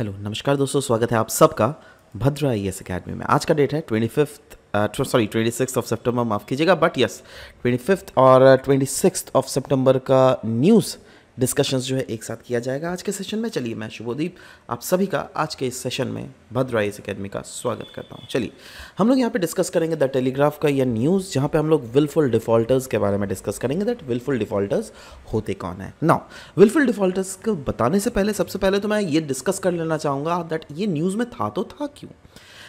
Hello नमस्कार दोस्तों, स्वागत है आप सबका भद्रा आईएएस अकेडमी में। आज का डेट है 26 ऑफ सितंबर, माफ़ कीजिएगा, बट यस 25 और 26 ऑफ सितंबर का न्यूज़ डिस्कशंस जो है एक साथ किया जाएगा आज के सेशन में। चलिए, मैं शुभोदीप आप सभी का आज के इस सेशन में भद्रा आईएएस अकेडमी का स्वागत करता हूं। चलिए, हम लोग यहाँ पे डिस्कस करेंगे द टेलीग्राफ का यह न्यूज़, जहाँ पे हम लोग विलफुल डिफ़ॉल्टर्स के बारे में डिस्कस करेंगे। दैट विलफुल डिफ़ॉल्टर्स होते कौन है। नाउ, विलफुल डिफ़ॉल्टर्स को बताने से पहले सबसे पहले तो मैं ये डिस्कस कर लेना चाहूँगा दैट ये न्यूज़ में था तो था क्यों।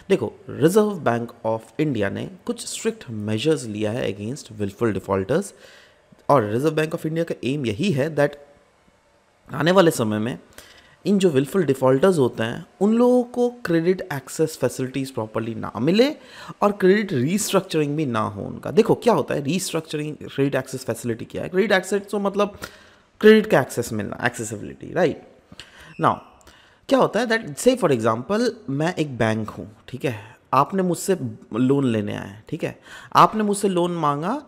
देखो, रिजर्व बैंक ऑफ इंडिया ने कुछ स्ट्रिक्ट मेजर्स लिया है अगेंस्ट विलफुल डिफ़ॉल्टर्स, और रिजर्व बैंक ऑफ इंडिया का एम यही है दैट आने वाले समय में इन जो विलफुल डिफ़ॉल्टर्स होते हैं उन लोगों को क्रेडिट एक्सेस फैसिलिटीज़ प्रॉपर्ली ना मिले और क्रेडिट रीस्ट्रक्चरिंग भी ना हो उनका। देखो क्या होता है रीस्ट्रक्चरिंग, क्रेडिट एक्सेस फैसिलिटी क्या है? क्रेडिट एक्सेस तो मतलब क्रेडिट का एक्सेस मिलना, एक्सेसिबिलिटी, राइट। नाउ क्या होता है दैट से फॉर एग्जांपल मैं एक बैंक हूँ, ठीक है, आपने मुझसे लोन लेने आए, ठीक है, आपने मुझसे लोन मांगा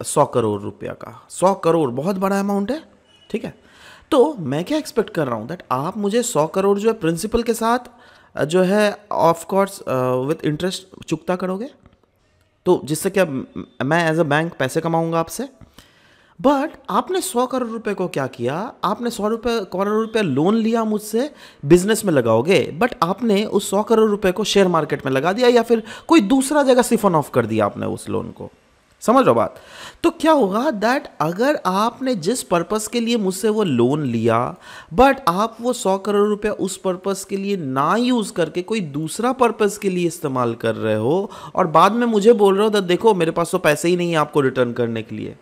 100 करोड़ रुपया का। 100 करोड़ बहुत बड़ा अमाउंट है, ठीक है। तो मैं क्या एक्सपेक्ट कर रहा हूँ दैट आप मुझे 100 करोड़ जो है प्रिंसिपल के साथ जो है ऑफ कोर्स विथ इंटरेस्ट चुकता करोगे, तो जिससे क्या मैं एज अ बैंक पैसे कमाऊंगा आपसे। बट आपने 100 करोड़ रुपए को क्या किया, आपने 100 करोड़ रुपए लोन लिया मुझसे, बिजनेस में लगाओगे, बट आपने उस 100 करोड़ रुपए को शेयर मार्केट में लगा दिया या फिर कोई दूसरा जगह सिफन ऑफ कर दिया आपने उस लोन को। समझ रहे हो बात? तो क्या होगा दैट अगर आपने जिस पर्पस के लिए मुझसे वो लोन लिया बट आप वो 100 करोड़ रुपया उस पर्पस के लिए ना यूज करके कोई दूसरा पर्पस के लिए इस्तेमाल कर रहे हो और बाद में मुझे बोल रहे हो दैट देखो मेरे पास तो पैसे ही नहीं है आपको रिटर्न करने के लिए,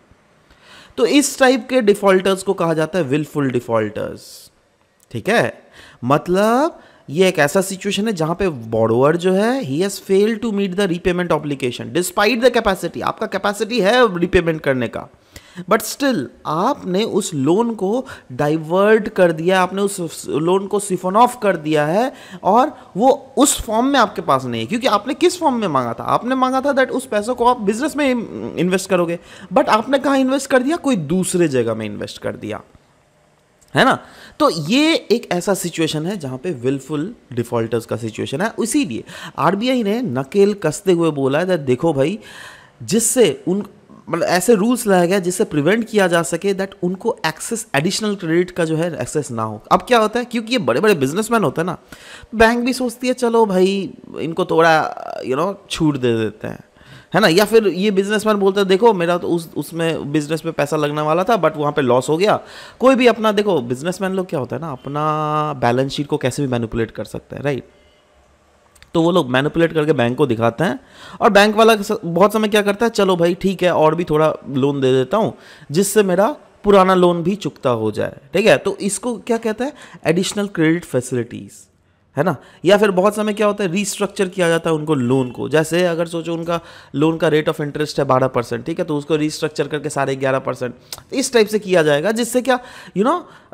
तो इस टाइप के डिफॉल्टर्स को कहा जाता है विलफुल डिफॉल्टर्स, ठीक है। मतलब ये एक ऐसा सिचुएशन है जहां पे बोरोवर जो है he has failed to meet the repayment obligation despite the capacity, आपका कैपेसिटी है रिपेमेंट करने का, बट स्टिल आपने उस लोन को डाइवर्ट कर दिया, आपने उस लोन को सिफन ऑफ कर दिया है और वो उस फॉर्म में आपके पास नहीं है, क्योंकि आपने किस फॉर्म में मांगा था? आपने मांगा था दैट उस पैसों को आप बिजनेस में इन्वेस्ट करोगे, बट आपने कहाँ इन्वेस्ट कर दिया? कोई दूसरे जगह में इन्वेस्ट कर दिया, है ना। तो ये एक ऐसा सिचुएशन है जहां पे विलफुल डिफॉल्टर्स का सिचुएशन है। इसीलिए आरबीआई ने नकेल कसते हुए बोला है देखो भाई, जिससे उन मतलब ऐसे रूल्स लाया गया जिससे प्रिवेंट किया जा सके दैट उनको एक्सेस, एडिशनल क्रेडिट का जो है एक्सेस ना हो। अब क्या होता है, क्योंकि ये बड़े बड़े बिजनेसमैन होते हैं ना, बैंक भी सोचती है चलो भाई इनको थोड़ा छूट दे देते हैं, है ना। या फिर ये बिजनेसमैन बोलते हैं देखो मेरा तो उसमें बिजनेस में पैसा लगने वाला था बट वहाँ पे लॉस हो गया। कोई भी अपना, देखो बिजनेसमैन लोग क्या होता है ना, अपना बैलेंस शीट को कैसे भी मैनिपुलेट कर सकते हैं, राइट। तो वो लोग मैनिपुलेट करके बैंक को दिखाते हैं और बैंक वाला बहुत समय क्या करता है, चलो भाई ठीक है और भी थोड़ा लोन दे देता हूँ जिससे मेरा पुराना लोन भी चुकता हो जाए, ठीक है। तो इसको क्या कहता है, एडिशनल क्रेडिट फैसिलिटीज़, है ना। या फिर बहुत समय क्या होता है, रीस्ट्रक्चर किया जाता है उनको लोन को। जैसे अगर सोचो उनका लोन का रेट ऑफ इंटरेस्ट है 12%, ठीक है, तो उसको रीस्ट्रक्चर करके 11.5%, इस टाइप से किया जाएगा जिससे क्या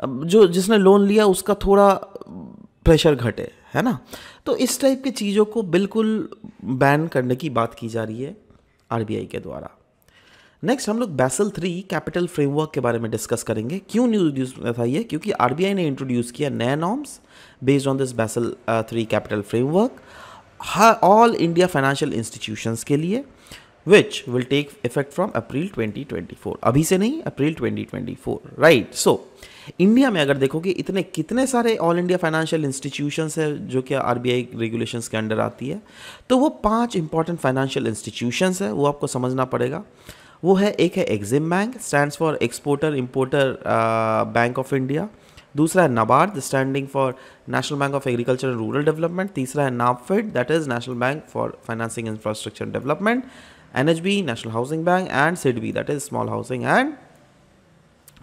जो जिसने लोन लिया उसका थोड़ा प्रेशर घटे, है ना। तो इस टाइप की चीज़ों को बिल्कुल बैन करने की बात की जा रही है आरबीआई के द्वारा। नेक्स्ट हम लोग बैसल 3 कैपिटल फ्रेमवर्क के बारे में डिस्कस करेंगे। क्यों इंट्रोड्यूस था ये? क्योंकि आरबीआई ने इंट्रोड्यूस किया नया norms based on this Basel 3 capital framework all India financial institutions के लिए, which will take effect from April 2024। अभी से नहीं, अप्रैल 2024, राइट। सो इंडिया में अगर देखोगे इतने कितने सारे ऑल इंडिया फाइनेंशियल इंस्टीट्यूशंस है जो कि आरबीआई रेगुलेशंस के अंडर आती है, तो वो 5 इंपॉर्टेंट फाइनेंशियल इंस्टीट्यूशंस है, वो आपको समझना पड़ेगा। वो है, एक है EXIM bank, stands for exporter importer bank of India. दूसरा है NABARD, standing for national bank of agriculture and rural development. तीसरा है NaBFID, that is national bank for financing infrastructure development. NHB, national housing bank, and SIDBI, that is small housing and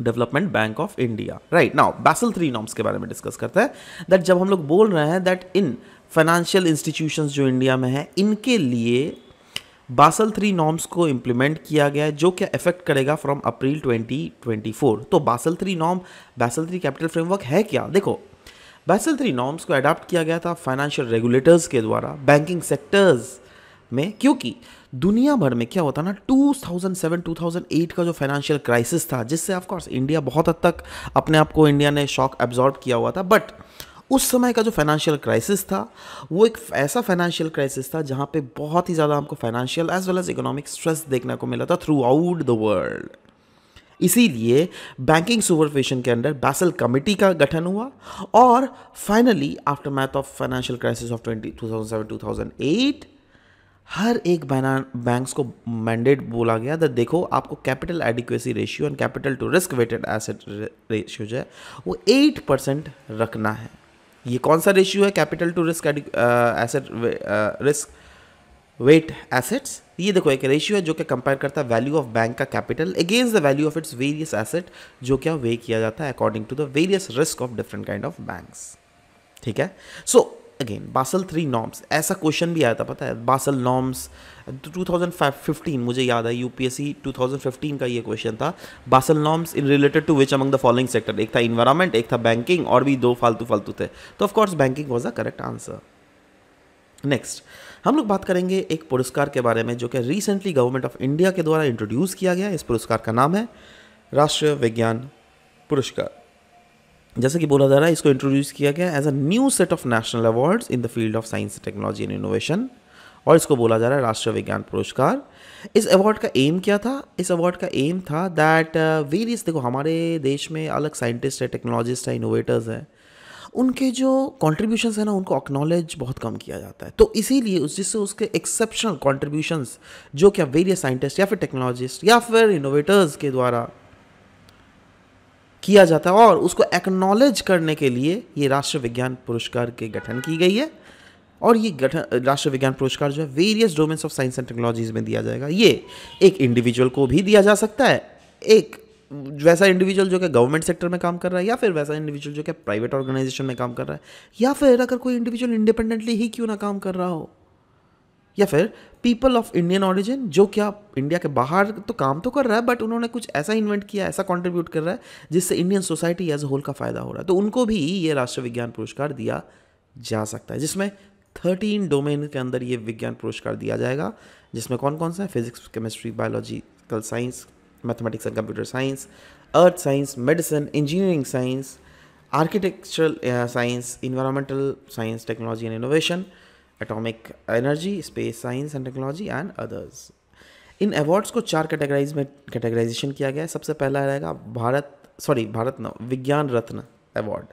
development bank of India, right. Now Basel 3 norms के बारे में discuss करते हैं that जब हम लोग बोल रहे हैं दैट इन फाइनेंशियल इंस्टीट्यूशंस जो इंडिया में है इनके लिए बासल 3 नॉर्म्स को इम्प्लीमेंट किया गया है जो क्या इफेक्ट करेगा फ्रॉम अप्रैल 2024। तो basal 3 norm, basal 3 capital framework है क्या? देखो, बासल 3 नॉर्म्स को अडॉप्ट किया गया था फाइनेंशियल रेगुलेटर्स के द्वारा बैंकिंग सेक्टर्स में, क्योंकि दुनिया भर में क्या होता ना 2007-2008 का जो फाइनेंशियल क्राइसिस था जिससे ऑफ कोर्स इंडिया बहुत हद तक अपने आप को इंडिया ने शॉक एब्जॉर्ब किया हुआ था, बट उस समय का जो फाइनेंशियल क्राइसिस था वो एक ऐसा फाइनेंशियल क्राइसिस था जहाँ पे बहुत ही ज़्यादा हमको financial as well as economic stress देखने को मिला था थ्रू आउट द वर्ल्ड। इसीलिए बैंकिंग सुपरविजन के अंडर बैसल कमिटी का गठन हुआ और finally aftermath of financial crisis of 2007-2008 हर एक बैंक्स को मैंडेट बोला गया दैट देखो आपको capital adequacy ratio and capital to risk weighted asset ratio जो है वो 8% रखना है। ये कौन सा रेशियो है? Capital to risk asset risk weight assets. ये देखो एक रेशियो है जो कि कंपेयर करता है वैल्यू ऑफ बैंक का capital against the value of its various asset जो क्या वे किया जाता है according to the various risk of different kind of banks. ठीक है, सो अगेन बासल 3 नॉर्म्स, ऐसा क्वेश्चन भी आया था पता है, बासल नॉर्म्स 2015 मुझे याद है यूपीएससी 2015 का ये क्वेश्चन था, Basel norms in related to which among the following sector, एक था इन्वायरमेंट, एक था बैंकिंग और भी 2 फालतू थे, तो of course banking was the correct answer. Next हम लोग बात करेंगे एक पुरस्कार के बारे में जो कि रिसेंटली गवर्नमेंट ऑफ इंडिया के द्वारा इंट्रोड्यूस किया गया। इस पुरस्कार का नाम है राष्ट्रीय विज्ञान पुरस्कार। जैसे कि बोला जा रहा है इसको इंट्रोड्यूस किया गया as a new set of national awards in the field of science technology and innovation और इसको बोला जा रहा है राष्ट्रीय विज्ञान पुरस्कार। इस अवार्ड का एम क्या था? इस अवार्ड का एम था दैट वेरियस, देखो हमारे देश में अलग साइंटिस्ट है, टेक्नोलॉजिस्ट है, इनोवेटर्स हैं, उनके जो कॉन्ट्रीब्यूशंस है ना उनको एक्नॉलेज बहुत कम किया जाता है, तो इसीलिए जिससे उसके एक्सेप्शनल कॉन्ट्रीब्यूशंस जो क्या वेरियस साइंटिस्ट या फिर टेक्नोलॉजिस्ट या फिर इनोवेटर्स के द्वारा किया जाता है और उसको एक्नॉलेज करने के लिए ये राष्ट्रीय विज्ञान पुरस्कार के गठन की गई है। और ये गठन राष्ट्रीय विज्ञान पुरस्कार जो है various domains of science and technologies में दिया जाएगा। ये एक इंडिविजुअल को भी दिया जा सकता है, एक वैसा इंडिविजुअल जो कि गवर्नमेंट सेक्टर में काम कर रहा है या फिर वैसा इंडिविजुअल जो कि प्राइवेट ऑर्गेनाइजेशन में काम कर रहा है या फिर अगर कोई इंडिविजुअल इंडिपेंडेंटली ही क्यों ना काम कर रहा हो या फिर पीपल ऑफ इंडियन ऑरिजिन जो क्या इंडिया के बाहर तो काम तो कर रहा है बट उन्होंने कुछ ऐसा इन्वेंट किया, ऐसा कंट्रीब्यूट कर रहा है जिससे Indian society as a whole का फ़ायदा हो रहा है, तो उनको भी ये राष्ट्रीय विज्ञान पुरस्कार दिया जा सकता है, जिसमें 13 डोमेन के अंदर ये विज्ञान पुरस्कार दिया जाएगा, जिसमें कौन कौन सा है? Physics, chemistry, biological science, mathematics and computer science, earth science, medicine, engineering science, architectural science, environmental science, technology and innovation, atomic energy, space science and technology and others. In awards को 4 कैटेगराइज में categorisation किया गया है। सबसे पहला रहेगा विज्ञान रत्न award.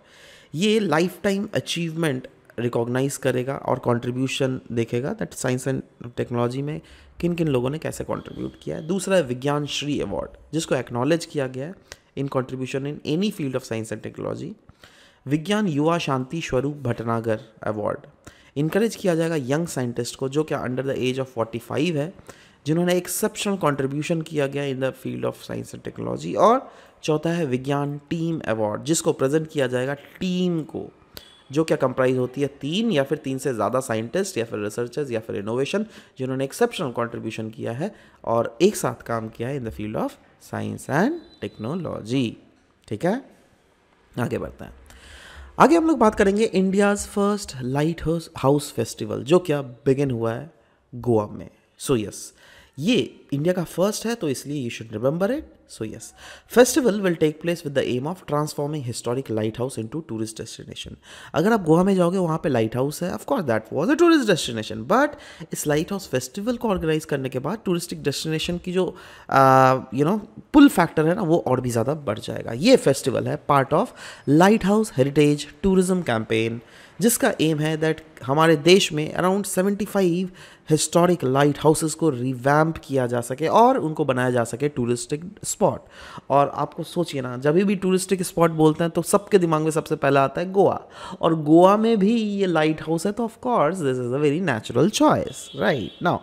ये लाइफ टाइम अचीवमेंट रिकॉग्नाइज करेगा और कंट्रीब्यूशन देखेगा दैट साइंस एंड टेक्नोलॉजी में किन किन लोगों ने कैसे कंट्रीब्यूट किया है। दूसरा है विज्ञान श्री अवार्ड जिसको एक्नॉलेज किया गया है इन contribution in any field of science and technology. विज्ञान युवा शांति स्वरूप भटनागर अवार्ड, इनकरेज किया जाएगा यंग साइंटिस्ट को जो कि अंडर द एज ऑफ 45 है, जिन्होंने एक्सेप्शनल कंट्रीब्यूशन किया गया इन the field of science and technology. और चौथा है विज्ञान टीम अवार्ड जिसको प्रेजेंट किया जाएगा टीम को जो क्या कंप्राइज होती है 3 या फिर 3 से ज़्यादा साइंटिस्ट या फिर रिसर्चर्स या फिर इनोवेशन जिन्होंने एक्सेप्शनल कंट्रीब्यूशन किया है और एक साथ काम किया है इन the field of science and technology. ठीक है, आगे बढ़ते हैं। आगे हम लोग बात करेंगे India's first lighthouse festival जो क्या बिगिन हुआ है गोवा में। सो यस, ये इंडिया का फर्स्ट है तो इसलिए you should remember it. So yes, festival will take place with the aim of transforming historic lighthouse into tourist destination. अगर आप गोवा में जाओगे वहाँ पे लाइट हाउस है, of course that was a tourist destination, but इस lighthouse festival को organise करने के बाद टूरिस्टिक डेस्टिनेशन की जो पुल फैक्टर है ना वो और भी ज़्यादा बढ़ जाएगा। ये फेस्टिवल है part of light house heritage tourism campaign जिसका एम है दैट हमारे देश में अराउंड 75 हिस्टोरिक लाइट हाउसेस को रिवैम्प किया जा सके और उनको बनाया जा सके टूरिस्टिक स्पॉट। और आपको सोचिए ना, जब भी टूरिस्टिक स्पॉट बोलते हैं तो सबके दिमाग में सबसे पहला आता है गोवा, और गोवा में भी ये लाइट हाउस है तो of course this is a very natural choice, right. Now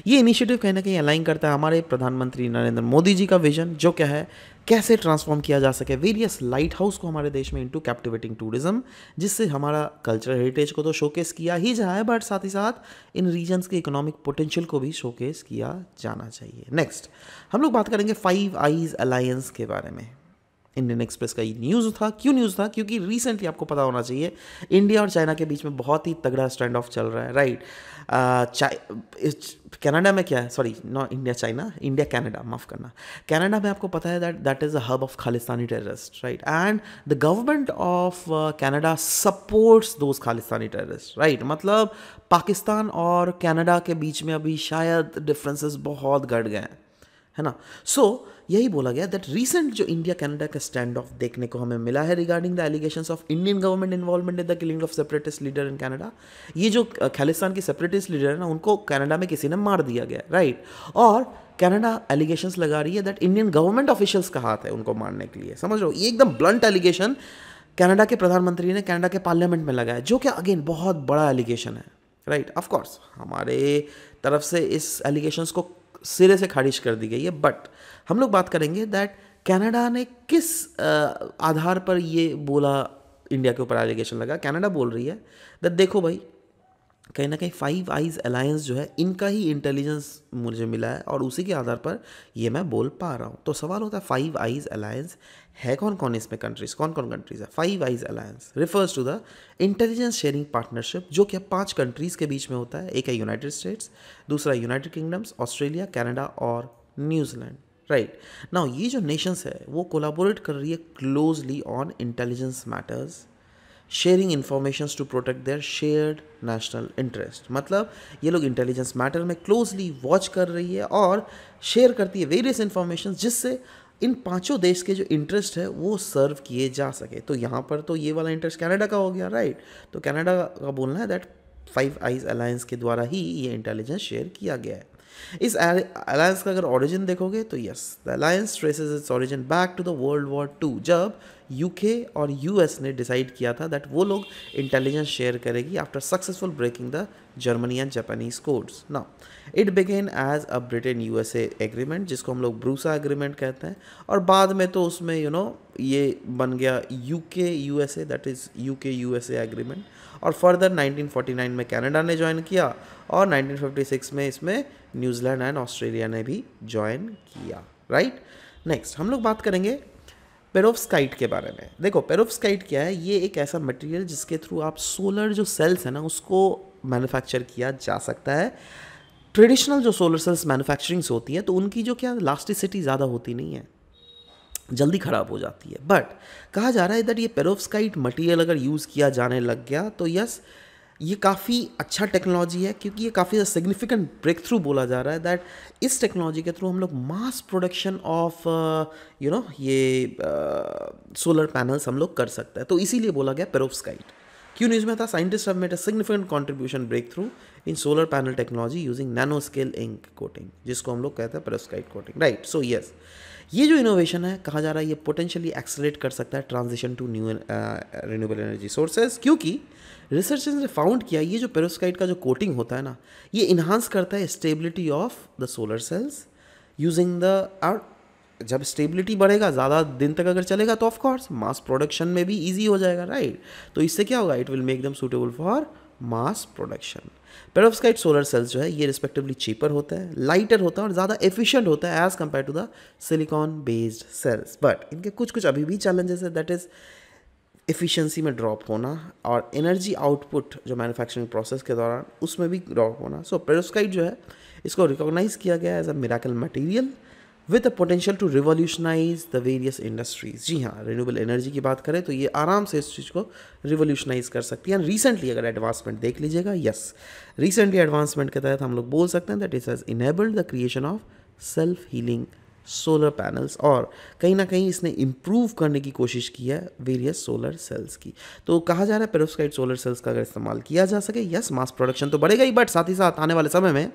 ये इनिशिएटिव कहीं ना कहीं अलाइन करता है हमारे प्रधानमंत्री नरेंद्र मोदी जी का विजन जो क्या है कैसे ट्रांसफॉर्म किया जा सके वेरियस लाइट हाउस को हमारे देश में इनटू कैप्टिवेटिंग टूरिज्म, जिससे हमारा कल्चरल हेरिटेज को तो शोकेस किया ही जाए बट साथ ही साथ इन रीजन्स के इकोनॉमिक पोटेंशियल को भी शोकेस किया जाना चाहिए। नेक्स्ट हम लोग बात करेंगे 5 आईज अलायंस के बारे में। इंडियन एक्सप्रेस का ये न्यूज़ था। क्यों न्यूज़ था? क्योंकि रिसेंटली आपको पता होना चाहिए इंडिया और चाइना के बीच में बहुत ही तगड़ा स्टैंड ऑफ चल रहा है, राइट। कनाडा में क्या है, sorry not India China, India Canada, माफ़ करना। कनाडा में आपको पता है that is a hub of Khalistani terrorist, right, and the government of Canada supports those Khalistani terrorist, right. मतलब पाकिस्तान और कनाडा के बीच में अभी शायद डिफरेंसेस बहुत घट गए हैं, है ना। सो यही बोला गया दैट रीसेंट जो इंडिया कनाडा का स्टैंड ऑफ देखने को हमें मिला है regarding the allegations of Indian government involvement in the killing of separatist leader in Canada. ये जो खालिस्तान की सेपरेटिस्ट लीडर है ना, उनको कनाडा में किसी ने मार दिया गया, राइट। और कनाडा एलिगेशंस लगा रही है दैट इंडियन गवर्नमेंट ऑफिशियल्स का हाथ है उनको मारने के लिए, समझ लो। ये एकदम ब्लंट एलिगेशन कनाडा के प्रधानमंत्री ने कनाडा के पार्लियामेंट में लगाया, जो कि अगेन बहुत बड़ा एलिगेशन है, राइट। ऑफ कोर्स हमारे तरफ से इस एलिगेशंस को सिरे से खारिज कर दी गई है, बट हम लोग बात करेंगे दैट कनाडा ने किस आधार पर ये बोला, इंडिया के ऊपर एलिगेशन लगा। कनाडा बोल रही है दैट देखो भाई, कहीं ना कहीं फाइव आइज अलायंस जो है इनका ही इंटेलिजेंस मुझे मिला है और उसी के आधार पर ये मैं बोल पा रहा हूँ। तो सवाल होता है फाइव आइज अलायंस है कौन कौन इसमें कंट्रीज, कौन कौन कंट्रीज है। Five eyes alliance refers to the intelligence sharing partnership, जो कि 5 कंट्रीज के बीच में होता है। एक है यूनाइटेड स्टेट्स, दूसरा यूनाइटेड किंगडम्स, ऑस्ट्रेलिया, कनाडा और न्यूजीलैंड, राइट। नाउ ये जो नेशंस है वो कोलाबोरेट कर रही है closely on intelligence matters, sharing informations to protect their shared national interest. मतलब ये लोग इंटेलिजेंस मैटर में क्लोजली वॉच कर रही है और शेयर करती है वेरियस इंफॉर्मेशन, जिससे इन 5 देश के जो इंटरेस्ट है वो सर्व किए जा सके। तो यहाँ पर तो ये वाला इंटरेस्ट कनाडा का हो गया, राइट। तो कनाडा का बोलना है दैट फाइव आइज अलायंस के द्वारा ही ये इंटेलिजेंस शेयर किया गया है। इस अलायंस का अगर ओरिजिन देखोगे तो yes, the alliance traces its origin back to the world war 2, जब यूके और यूएस ने डिसाइड किया था दैट वो लोग इंटेलिजेंस शेयर करेगी after successful breaking the Germany and Japanese codes. Now it began as a Britain USA agreement, जिसको हम लोग ब्रूसा एग्रीमेंट कहते हैं, और बाद में तो उसमें ये बन गया UK USA, that is UK USA agreement. और फर्दर 1949 में कनाडा ने ज्वाइन किया और 1956 में इसमें न्यूजीलैंड एंड ऑस्ट्रेलिया ने भी ज्वाइन किया, राइट। नेक्स्ट हम लोग बात करेंगे पेरोव्स्काइट के बारे में। देखो पेरोव्स्काइट क्या है, ये एक ऐसा मटेरियल जिसके थ्रू आप सोलर जो सेल्स है ना उसको मैन्युफैक्चर किया जा सकता है। ट्रेडिशनल जो सोलर सेल्स मैन्युफैक्चरिंग्स होती है तो उनकी जो क्या लास्टिसिटी ज़्यादा होती नहीं है, जल्दी ख़राब हो जाती है। बट कहा जा रहा है दैट ये पेरोव्स्काइट मटेरियल अगर यूज़ किया जाने लग गया तो यस, ये काफ़ी अच्छा टेक्नोलॉजी है, क्योंकि ये काफ़ी सिग्निफिकेंट ब्रेक थ्रू बोला जा रहा है दैट इस टेक्नोलॉजी के थ्रू हम लोग मास प्रोडक्शन ऑफ ये सोलर पैनल्स हम लोग कर सकते हैं। तो इसीलिए बोला गया पेरोव्स्काइट। क्यों न्यूज़ में था, scientist have made a significant contribution breakthrough in solar panel technology using nano scale ink coating, जिसको हम लोग कहते हैं perovskite coating, right. So yes, ये जो इनोवेशन है कहा जा रहा है ये पोटेंशियली एक्सेलरेट कर सकता है transition to new renewable energy sources, क्योंकि रिसर्चर्स ने फाउंड किया ये जो पेरोव्स्काइट का जो कोटिंग होता है ना, ये इन्हांस करता है stability of the solar cells using the, और जब स्टेबिलिटी बढ़ेगा, ज़्यादा दिन तक अगर चलेगा तो ऑफकोर्स मास प्रोडक्शन में भी ईजी हो जाएगा, राइट। तो इससे क्या होगा, it will make them suitable for mass production. Perovskite solar cells जो है ये रिस्पेक्टिवली चीपर होता है, लाइटर होता है और ज़्यादा एफिशिएंट होता है as compare to the silicon based cells. But इनके कुछ कुछ अभी भी चैलेंजेस है, दैट इज़ एफिशिएंसी में ड्रॉप होना और एनर्जी आउटपुट जो मैन्युफैक्चरिंग प्रोसेस के दौरान उसमें भी ड्रॉप होना। सो पेरोव्स्काइट जो है इसको रिकॉग्नाइज किया गया as a miracle material with a potential to revolutionize the various industries. जी हाँ, रिन्यूएबल एनर्जी की बात करें तो ये आराम से इस चीज़ को रिवोल्यूशनाइज कर सकती है। एंड रिसेंटली अगर एडवांसमेंट देख लीजिएगा, यस, रिसेंटली एडवांसमेंट के तहत हम लोग बोल सकते हैं that it has enabled the creation of self healing solar panels, और कहीं ना कहीं इसने इम्प्रूव करने की कोशिश की है वेरियस सोलर सेल्स की। तो कहा जा रहा है पेरोव्स्काइट सोलर सेल्स का अगर इस्तेमाल किया जा सके, यस, मास प्रोडक्शन तो बढ़ेगा ही, बट साथ ही साथ आने वाले समय में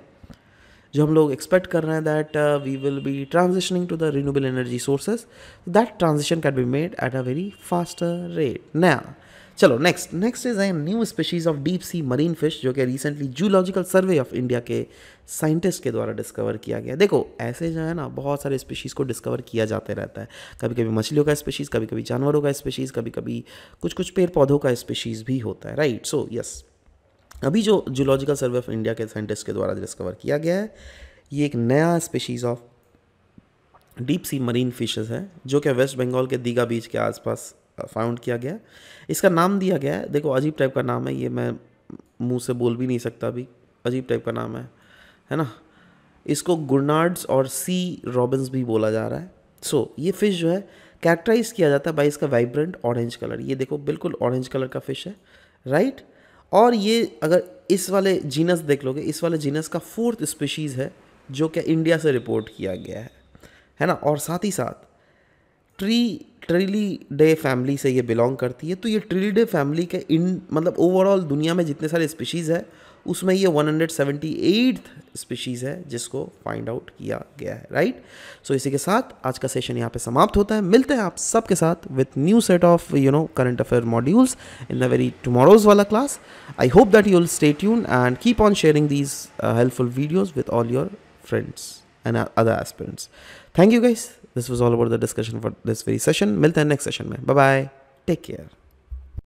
जो हम लोग एक्सपेक्ट कर रहे हैं that we will be transitioning to the renewable energy sources, that transition can be made at a very faster rate. नया चलो next is a new species of deep sea marine fish, जो कि recently zoological survey of India के scientist के द्वारा discover किया गया। देखो ऐसे जो है ना बहुत सारे स्पीशीज़ को डिस्कवर किया जाते रहता है, कभी कभी मछलियों का स्पीशीज़, कभी कभी जानवरों का स्पीशीज़, कभी कभी कुछ पेड़ पौधों का स्पीशीज़ भी होता है, राइट। सो यस, अभी जो जूलॉजिकल सर्वे ऑफ इंडिया के साइंटिस्ट के द्वारा डिस्कवर किया गया है ये एक नया species of deep sea marine fishes है जो कि वेस्ट बंगाल के दीघा बीच के आसपास फाउंड किया गया है। इसका नाम दिया गया है, देखो अजीब टाइप का नाम है, ये मैं मुंह से बोल भी नहीं सकता अभी, अजीब टाइप का नाम है ना। इसको गुरनार्ड्स और सी रॉबिन्स भी बोला जा रहा है। ये फ़िश जो है कैरेक्टराइज किया जाता है बाई इसका वाइब्रेंट ऑरेंज कलर। ये देखो बिल्कुल ऑरेंज कलर का फ़िश है, राइट। और ये अगर इस वाले जीनस देख लोगे, इस वाले जीनस का 4th स्पीशीज़ है जो कि इंडिया से रिपोर्ट किया गया है ना। और साथ ही साथ ट्रिलिडे फैमिली से ये बिलोंग करती है। तो ये ट्रिलिडे फैमिली के मतलब ओवरऑल दुनिया में जितने सारे स्पीशीज़ है उसमें ये 178th स्पीशीज़ है जिसको फाइंड आउट किया गया है, राइट। इसी के साथ आज का सेशन यहाँ पे समाप्त होता है। मिलते हैं आप सबके साथ with new set of current affair modules in the very tomorrow's वाला class. I hope that you will stay tune and keep on sharing these helpful videos with all your friends and other aspirants. Thank you guys. This was all about the discussion for this very session. मिलते हैं next session में. Bye bye. Take care.